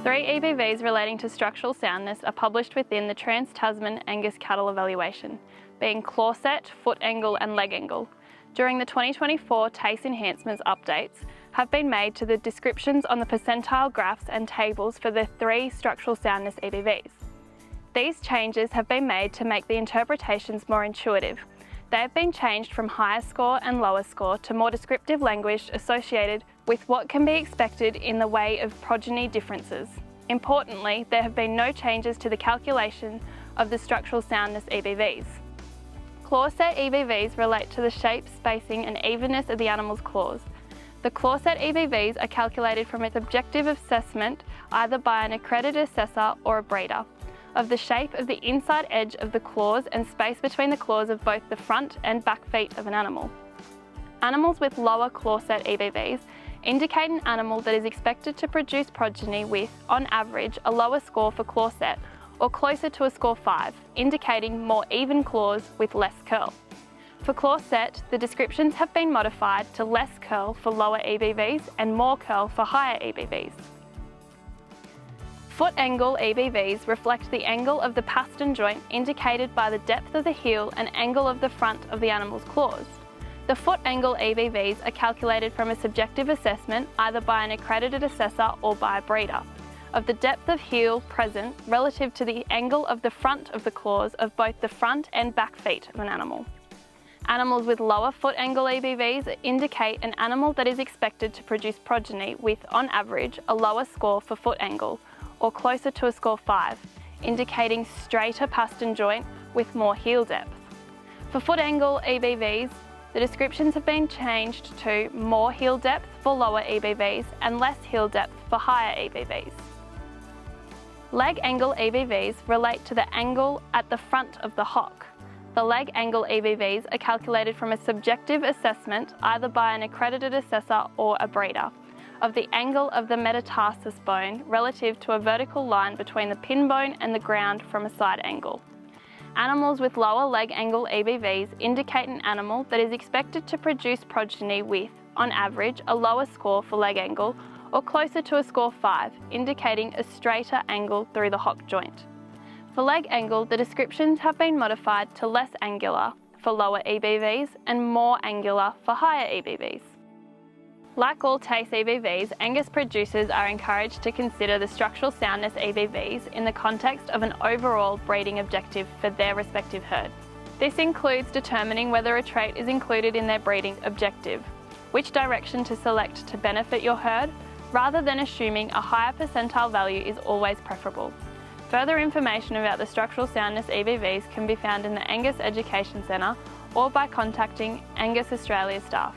3 EBVs relating to structural soundness are published within the Trans-Tasman Angus Cattle Evaluation, being claw set, foot angle and leg angle. During the 2024 TACE Enhancements updates have been made to the descriptions on the percentile graphs and tables for the 3 structural soundness EBVs. These changes have been made to make the interpretations more intuitive. They have been changed from higher score and lower score to more descriptive language associated with what can be expected in the way of progeny differences. Importantly, there have been no changes to the calculation of the structural soundness EBVs. Claw set EBVs relate to the shape, spacing and evenness of the animal's claws. The claw set EBVs are calculated from its objective assessment either by an accredited assessor or a breeder, of the shape of the inside edge of the claws and space between the claws of both the front and back feet of an animal. Animals with lower claw set EBVs indicate an animal that is expected to produce progeny with, on average, a lower score for claw set or closer to a score 5, indicating more even claws with less curl. For claw set, the descriptions have been modified to less curl for lower EBVs and more curl for higher EBVs. Foot angle EBVs reflect the angle of the pastern joint indicated by the depth of the heel and angle of the front of the animal's claws. The foot angle EBVs are calculated from a subjective assessment either by an accredited assessor or by a breeder, of the depth of heel present relative to the angle of the front of the claws of both the front and back feet of an animal. Animals with lower foot angle EBVs indicate an animal that is expected to produce progeny with, on average, a lower score for foot angle or closer to a score 5, indicating straighter pastern joint with more heel depth. For foot angle EBVs, the descriptions have been changed to more heel depth for lower EBVs and less heel depth for higher EBVs. Leg angle EBVs relate to the angle at the front of the hock. The leg angle EBVs are calculated from a subjective assessment either by an accredited assessor or a breeder, of the angle of the metatarsus bone relative to a vertical line between the pin bone and the ground from a side angle. Animals with lower leg angle EBVs indicate an animal that is expected to produce progeny with, on average, a lower score for leg angle or closer to a score 5, indicating a straighter angle through the hock joint. For leg angle, the descriptions have been modified to less angular for lower EBVs and more angular for higher EBVs. Like all TACE EBVs, Angus producers are encouraged to consider the structural soundness EBVs in the context of an overall breeding objective for their respective herd. This includes determining whether a trait is included in their breeding objective, which direction to select to benefit your herd, rather than assuming a higher percentile value is always preferable. Further information about the structural soundness EBVs can be found in the Angus Education Centre or by contacting Angus Australia staff.